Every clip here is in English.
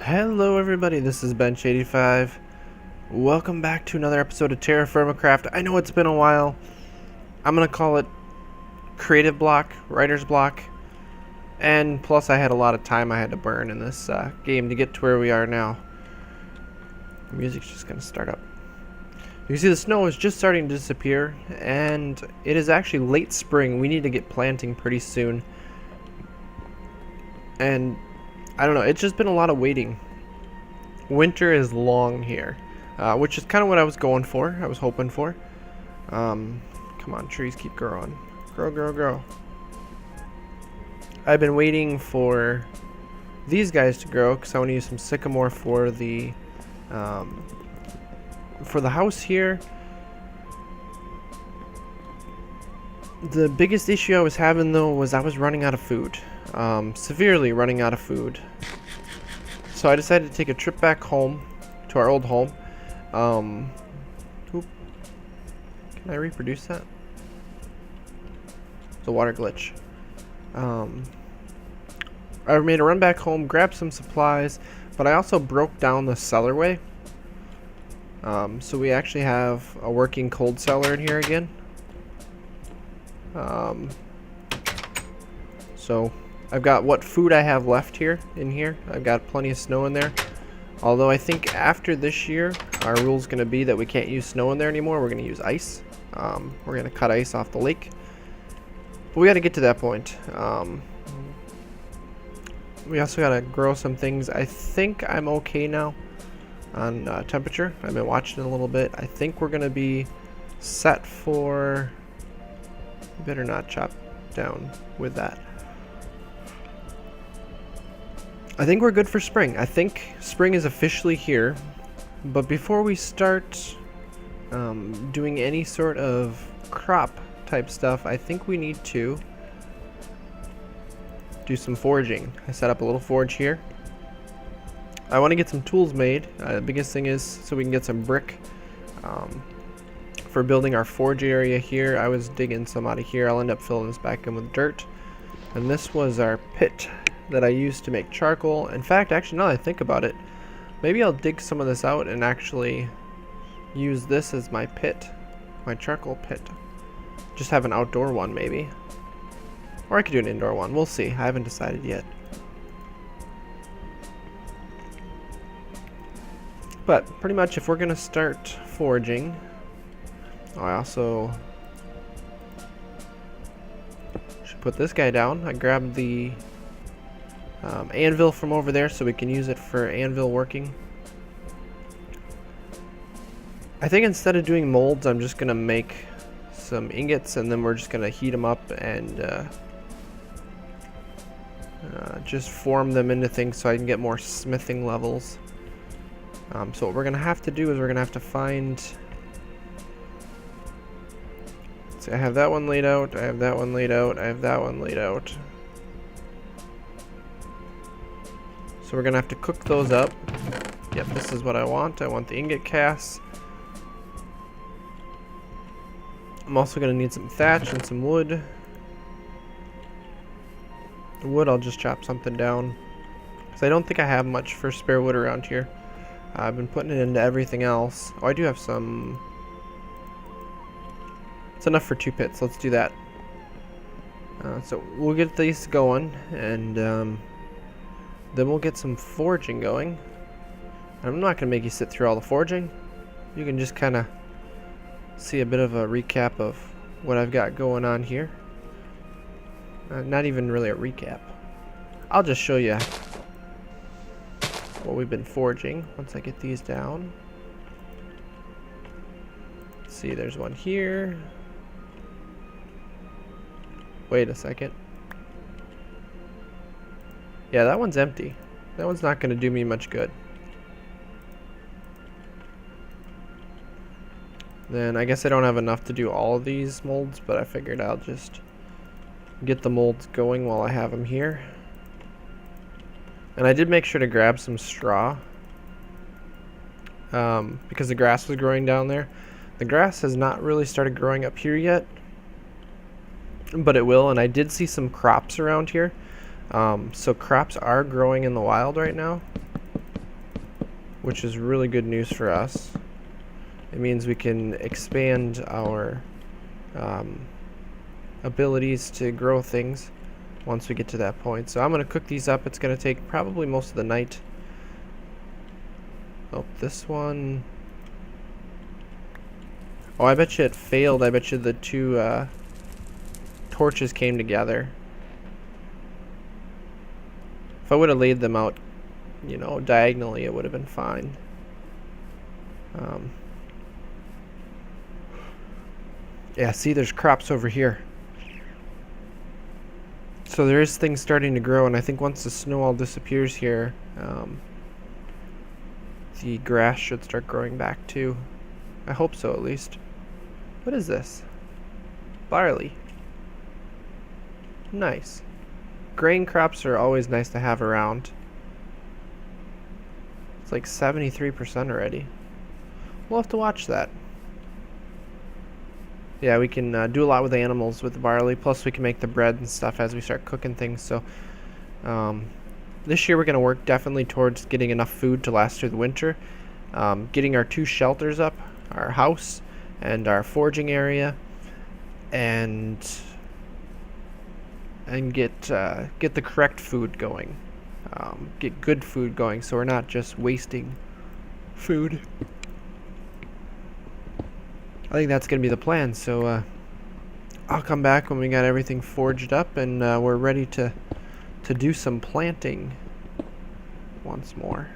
Hello everybody, this is Bench85. Welcome back to another episode of TerraFirmaCraft. I know it's been a while. I'm gonna call it creative block, writer's block, and plus I had a lot of time I had to burn in this game to get to where we are now. The music's just gonna start up. You can see the snow is just starting to disappear, and it is actually late spring. We need to get planting pretty soon. And I don't know, it's just been a lot of waiting. Winter is long here, which is kind of what I was going for, I was hoping for. Come on, trees, keep growing. Grow, grow, grow. I've been waiting for these guys to grow because I want to use some sycamore for the house here. The biggest issue I was having though was I was running out of food. Severely running out of food. So I decided to take a trip back home to our old home. Oop. Can I reproduce that? It's a water glitch. I made a run back home, grabbed some supplies, but I also broke down the cellarway. So we actually have a working cold cellar in here again. So I've got what food I have left here in here. I've got plenty of snow in there. Although I think after this year, our rule's going to be that we can't use snow in there anymore. We're going to use ice. We're going to cut ice off the lake. But we got to get to that point. We also got to grow some things. I think I'm okay now on temperature. I've been watching it a little bit. I think we're going to be set for... Better not chop down with that. I think we're good for spring. I think spring is officially here. But before we start doing any sort of crop type stuff, I think we need to do some foraging. I set up a little forge here. I want to get some tools made. The biggest thing is so we can get some brick for building our forge area here. I was digging some out of here. I'll end up filling this back in with dirt. And this was our pit that I used to make charcoal. In fact, actually, now that I think about it, maybe I'll dig some of this out and actually use this as my pit, my charcoal pit. Just have an outdoor one, maybe. Or I could do an indoor one. We'll see. I haven't decided yet. But pretty much if we're going to start foraging, I also should put this guy down. I grabbed the anvil from over there so we can use it for anvil working. I think instead of doing molds, I'm just going to make some ingots and then we're just going to heat them up and just form them into things so I can get more smithing levels. So what we're going to have to do is we're going to have to find... See, I have that one laid out, I have that one laid out, I have that one laid out. So we're going to have to cook those up. Yep, this is what I want. I want the ingot casts. I'm also going to need some thatch and some wood. The wood, I'll just chop something down. Because I don't think I have much for spare wood around here. I've been putting it into everything else. Oh, I do have some... It's enough for 2 pits. Let's do that. So we'll get these going, and then we'll get some foraging going. I'm not going to make you sit through all the foraging. You can just kind of see a bit of a recap of what I've got going on here. Not even really a recap. I'll just show you what we've been foraging once I get these down. Let's see, there's one here. Wait a second. Yeah, that one's empty. That one's not going to do me much good. Then I guess I don't have enough to do all of these molds, but I figured I'll just get the molds going while I have them here. And I did make sure to grab some straw because the grass was growing down there. The grass has not really started growing up here yet, but it will. And I did see some crops around here. So crops are growing in the wild right now. which is really good news for us. It means we can expand our abilities to grow things once we get to that point. So I'm going to cook these up. It's going to take probably most of the night. Oh, this one... Oh, I bet you it failed. I bet you the two torches came together. If I would have laid them out, you know, diagonally, it would have been fine. Yeah, see, there's crops over here. So there is things starting to grow, and I think once the snow all disappears here, the grass should start growing back too. I hope so, at least. What is this? Barley. Nice. Grain crops are always nice to have around. It's like 73% already. We'll have to watch that. Yeah, we can do a lot with animals with the barley. Plus, we can make the bread and stuff as we start cooking things. So, this year we're going to work definitely towards getting enough food to last through the winter. Getting our 2 shelters up, our house and our foraging area, and get the correct food going. Get good food going, so we're not just wasting food. I think that's going to be the plan, so I'll come back when we got everything forged up and we're ready to do some planting once more.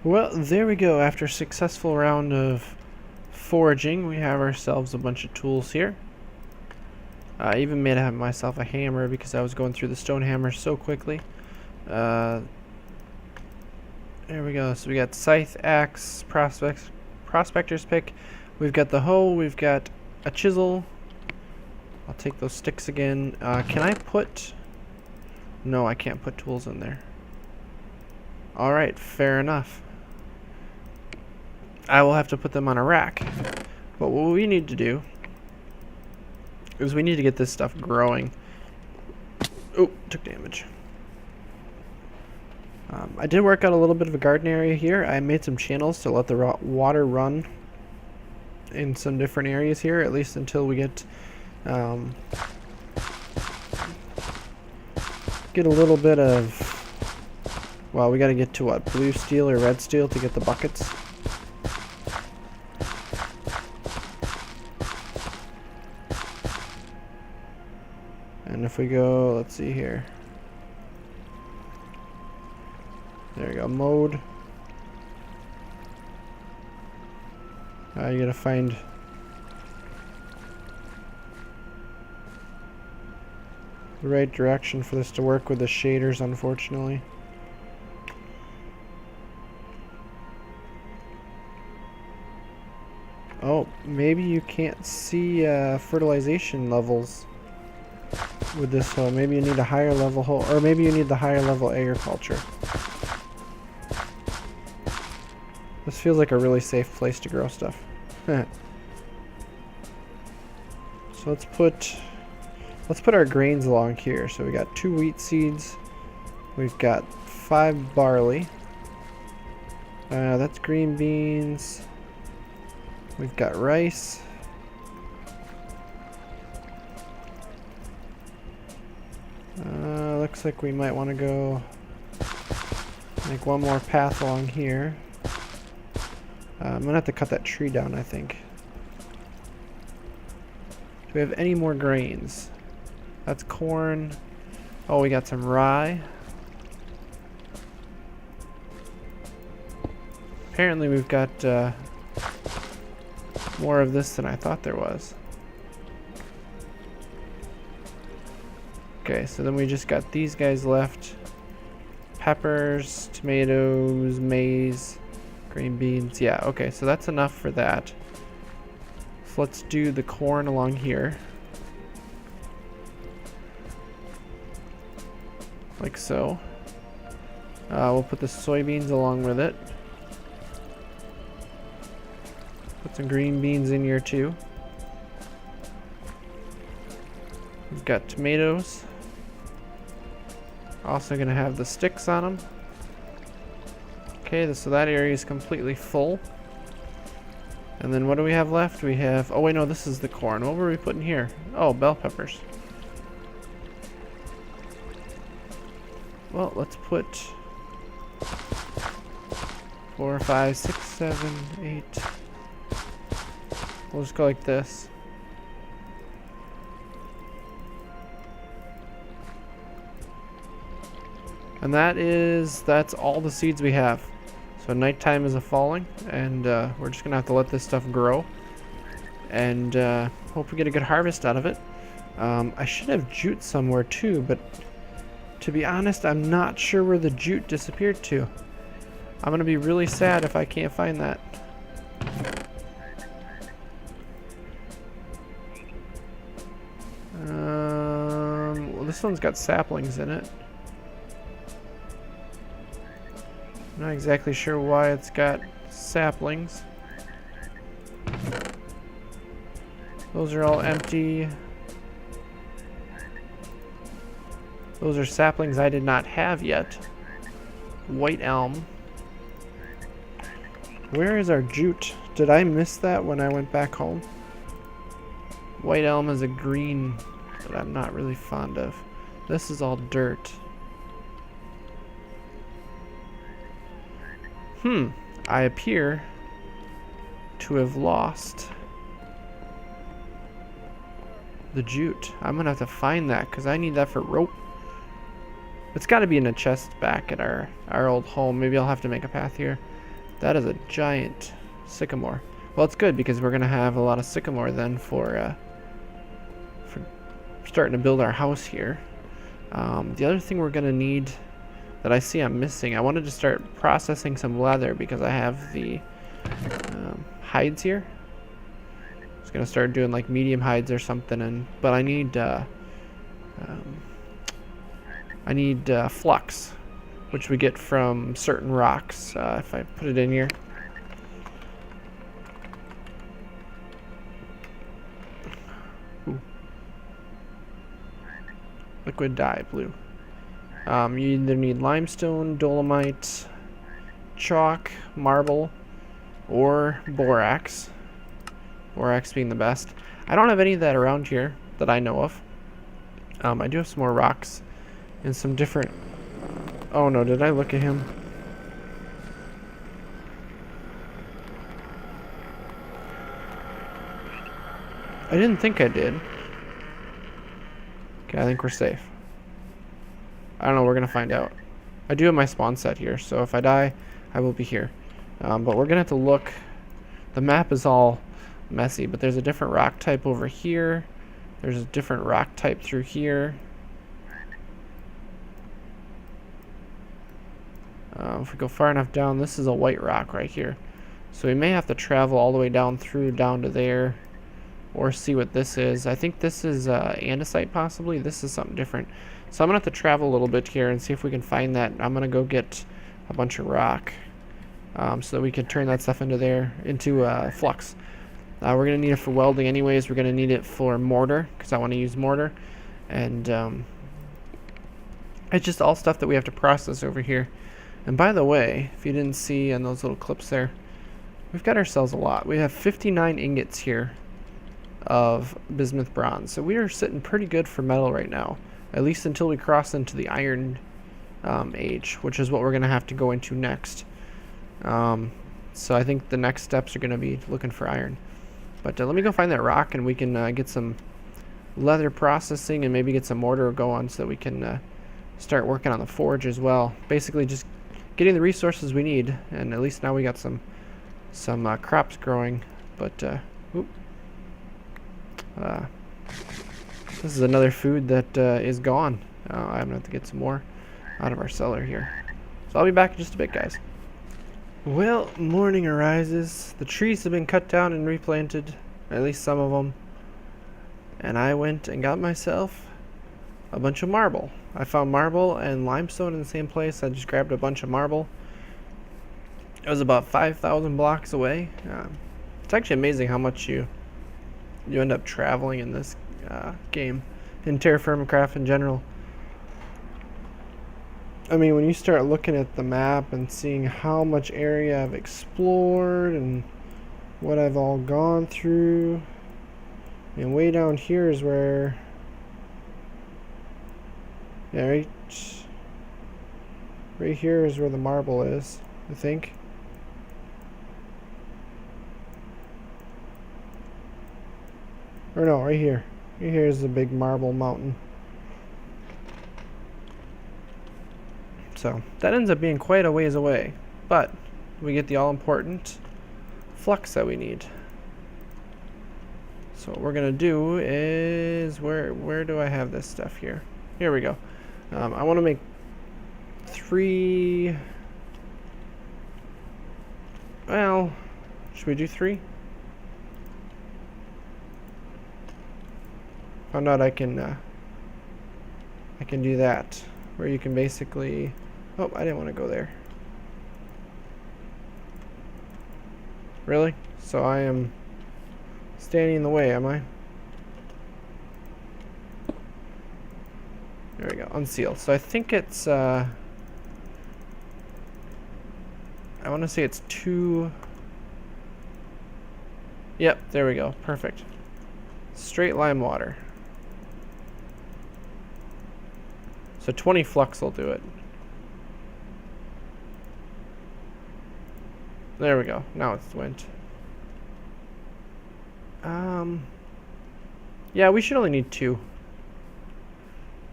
Well, there we go. After a successful round of foraging, we have ourselves a bunch of tools here. I even made myself a hammer because I was going through the stone hammer so quickly. There we go. So we got scythe, axe, prospector's pick. We've got the hoe. We've got a chisel. I'll take those sticks again. Can I put... No, I can't put tools in there. Alright, fair enough. I will have to put them on a rack. But what we need to do is we need to get this stuff growing. Oh, took damage. I did work out a little bit of a garden area here. I made some channels to let the water run in some different areas here, at least until we get a little bit of... Well, we got to get to what? Blue steel or red steel to get the buckets. And if we go, let's see here. There you go, mode. You gotta find the right direction for this to work with the shaders, unfortunately. Oh, maybe you can't see fertilization levels with this hoe. Maybe you need a higher level hoe, or maybe you need the higher level agriculture. This feels like a really safe place to grow stuff. So let's put our grains along here. So we got 2 wheat seeds. We've got 5 barley. That's green beans. We've got rice. Looks like we might want to go make one more path along here. I'm gonna have to cut that tree down, I think. Do we have any more grains? That's corn. Oh, we got some rye. Apparently we've got more of this than I thought there was. Okay, so then we just got these guys left. Peppers, tomatoes, maize, green beans. Yeah, okay, so that's enough for that. So let's do the corn along here. Like so. We'll put the soybeans along with it. Put some green beans in here too. We've got tomatoes. Also gonna have the sticks on them. Okay, so that area is completely full. And then what do we have left? We have, oh wait, no, this is the corn. What were we putting here? Oh, bell peppers. Well, let's put 4, 5, 6, 7, 8. We'll just go like this. And that's all the seeds we have. So nighttime is falling, and we're just gonna have to let this stuff grow, and hope we get a good harvest out of it. I should have jute somewhere too, but to be honest, I'm not sure where the jute disappeared to. I'm gonna be really sad if I can't find that. Well, this one's got saplings in it. Not exactly sure why it's got saplings. Those are all empty. Those are saplings I did not have yet. White elm. Where is our jute? Did I miss that when I went back home? White elm is a green that I'm not really fond of. This is all dirt. I appear to have lost the jute. I'm gonna have to find that because I need that for rope. It's got to be in a chest back at our old home. Maybe I'll have to make a path here. That is a giant sycamore. Well, it's good because we're gonna have a lot of sycamore then for starting to build our house here. The other thing we're gonna need that I see I'm missing, I wanted to start processing some leather because I have the hides here. I was gonna start doing like medium hides or something, but I need flux, which we get from certain rocks. If I put it in here. Ooh. Liquid dye, blue. You either need limestone, dolomite, chalk, marble, or borax. Borax being the best. I don't have any of that around here that I know of. I do have some more rocks and some different... Oh no, did I look at him? I didn't think I did. Okay, I think we're safe. I don't know, we're gonna find out. I do have my spawn set here, so if I die, I will be here. But we're gonna have to look. The map is all messy, but there's a different rock type over here. There's a different rock type through here. If we go far enough down, this is a white rock right here. So we may have to travel all the way down to there, or see what this is. I think this is andesite possibly. This is something different. So I'm gonna have to travel a little bit here and see if we can find that. I'm gonna go get a bunch of rock so that we can turn that stuff into flux. We're gonna need it for welding anyways. We're gonna need it for mortar because I want to use mortar, and it's just all stuff that we have to process over here. And by the way, if you didn't see in those little clips there, we've got ourselves a lot. We have 59 ingots here of bismuth bronze, so we are sitting pretty good for metal right now. at least until we cross into the Iron Age, which is what we're going to have to go into next. So I think the next steps are going to be looking for iron. But let me go find that rock, and we can get some leather processing and maybe get some mortar going so that we can start working on the forge as well. Basically just getting the resources we need, and at least now we got some crops growing. But this is another food that is gone. I'm gonna have to get some more out of our cellar here. So I'll be back in just a bit, guys. Well, morning arises. The trees have been cut down and replanted, at least some of them. And I went and got myself a bunch of marble. I found marble and limestone in the same place. I just grabbed a bunch of marble. It was about 5,000 blocks away. It's actually amazing how much you end up traveling in this game, in TerraFirmaCraft in general. I mean, when you start looking at the map and seeing how much area I've explored and what I've all gone through, and way down here is where, yeah, right here is where the marble is, I think. Or no, right here. Right here is the big marble mountain. So that ends up being quite a ways away, but we get the all-important flux that we need. So what we're gonna do is, where do I have this stuff here? Here we go. I want to make 3. Well, should we do 3? Found out I can do that, where you can basically. Oh, I didn't want to go there. Really? So I am standing in the way, am I? There we go, unseal. So I think it's, I want to say it's 2. Yep, there we go, perfect. Straight lime water. So 20 flux will do it. There we go. Now it's went. Yeah, we should only need 2.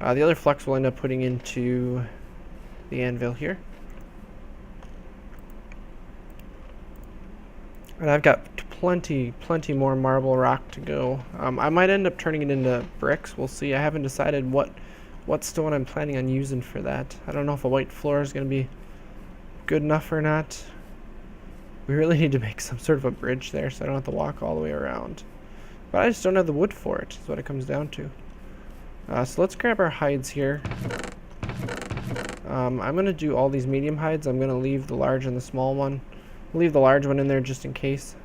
The other flux we'll end up putting into the anvil here. And I've got plenty more marble rock to go. I might end up turning it into bricks. We'll see. I haven't decided what stone I'm planning on using for that. I don't know if a white floor is going to be good enough or not. We really need to make some sort of a bridge there so I don't have to walk all the way around. But I just don't have the wood for it, is what it comes down to. So let's grab our hides here. I'm going to do all these medium hides. I'm going to leave the large and the small one. I'll leave the large one in there just in case.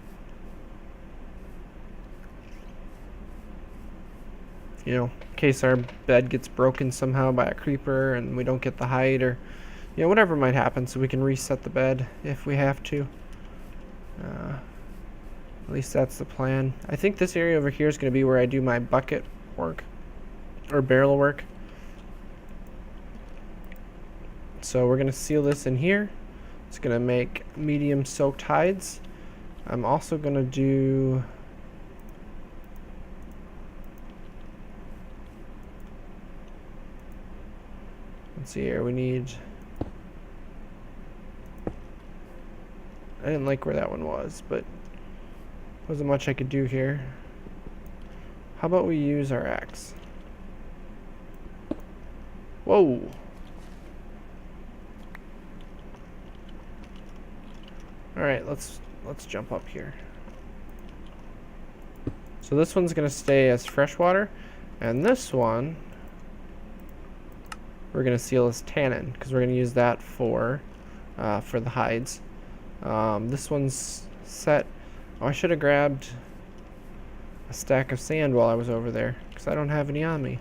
You know, in case our bed gets broken somehow by a creeper and we don't get the hide, or, you know, whatever might happen, so we can reset the bed if we have to. At least that's the plan. I think this area over here is going to be where I do my bucket work, or barrel work. So we're going to seal this in here. It's going to make medium soaked hides. I'm also going to do... Let's see here, we need... I didn't like where that one was, but wasn't much I could do here. How about we use our axe? Whoa! Alright, let's jump up here. So this one's gonna stay as freshwater, and this one we're gonna seal as tannin, because we're gonna use that for the hides. This one's set. Oh, I should have grabbed a stack of sand while I was over there, because I don't have any on me.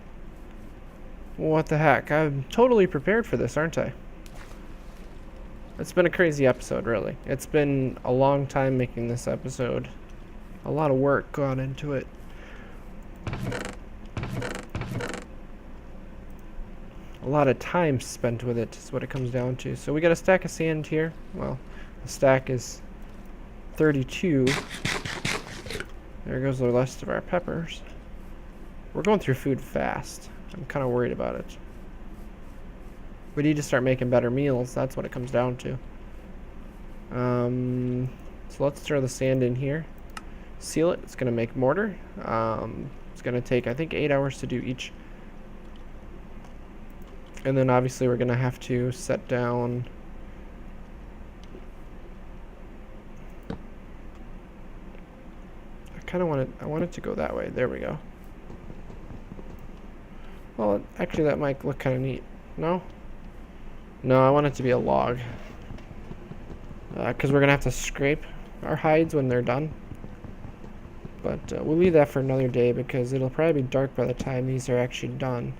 What the heck? I'm totally prepared for this, aren't I? It's been a crazy episode, really. It's been a long time making this episode. A lot of work gone into it. a lot of time spent with it is what it comes down to. So we got a stack of sand here. Well, the stack is 32. There goes the rest of our peppers. We're going through food fast. I'm kind of worried about it. We need to start making better meals. That's what it comes down to. So let's throw the sand in here. Seal it. It's going to make mortar. It's going to take, I think, 8 hours to do each. And then obviously we're going to have to set down I want it to go that way. There we go. Well, actually that might look kind of neat. No? No, I want it to be a log. Because we're going to have to scrape our hides when they're done. But we'll leave that for another day because it'll probably be dark by the time these are actually done.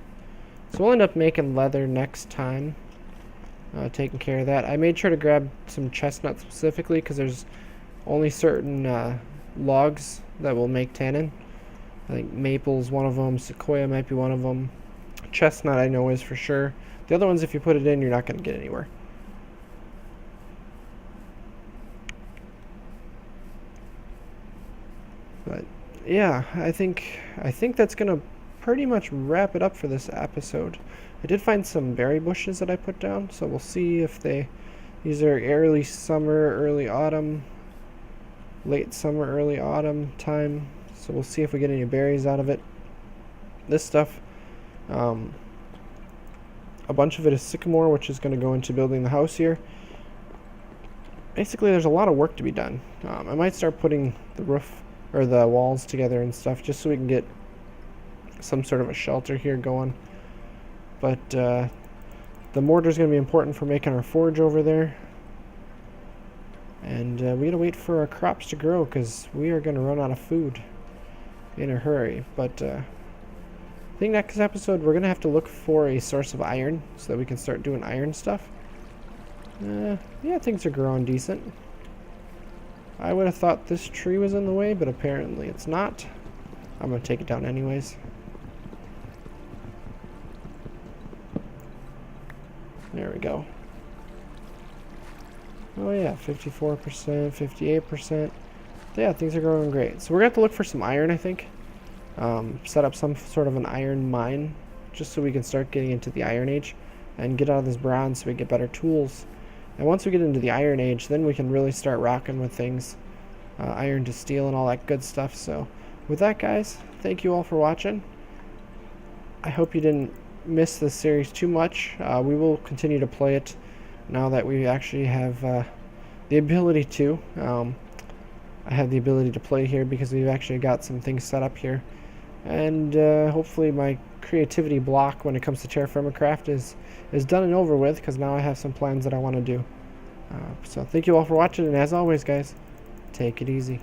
So we'll end up making leather next time. Taking care of that. I made sure to grab some chestnuts specifically because there's only certain logs that will make tannin. I think maple's one of them. Sequoia might be one of them. Chestnut I know is for sure. The other ones, if you put it in, you're not going to get anywhere. But yeah, I think that's gonna pretty much wrap it up for this episode. I did find some berry bushes that I put down, so we'll see if these are early summer, early autumn, late summer, early autumn time. So we'll see if we get any berries out of it. This stuff, a bunch of it is sycamore, which is going to go into building the house here. Basically, there's a lot of work to be done. I might start putting the roof or the walls together and stuff just so we can get some sort of a shelter here going. But the mortar is going to be important for making our forge over there. And we got to wait for our crops to grow because we are going to run out of food in a hurry. But I think next episode we're going to have to look for a source of iron so that we can start doing iron stuff. Yeah, things are growing decent. I would have thought this tree was in the way, but apparently it's not. I'm going to take it down anyways. There we go. Oh yeah, 54%, 58%. Yeah, things are growing great. So we're going to have to look for some iron, I think. Set up some sort of an iron mine, just so we can start getting into the Iron Age and get out of this bronze so we get better tools. And once we get into the Iron Age, then we can really start rocking with things. Iron to steel and all that good stuff. So with that, guys, thank you all for watching. I hope you didn't miss this series too much. We will continue to play it now that we actually have the ability to. I have the ability to play here because we've actually got some things set up here. And hopefully my creativity block when it comes to TerraFirmaCraft is done and over with, because now I have some plans that I want to do. So thank you all for watching, and as always, guys, take it easy.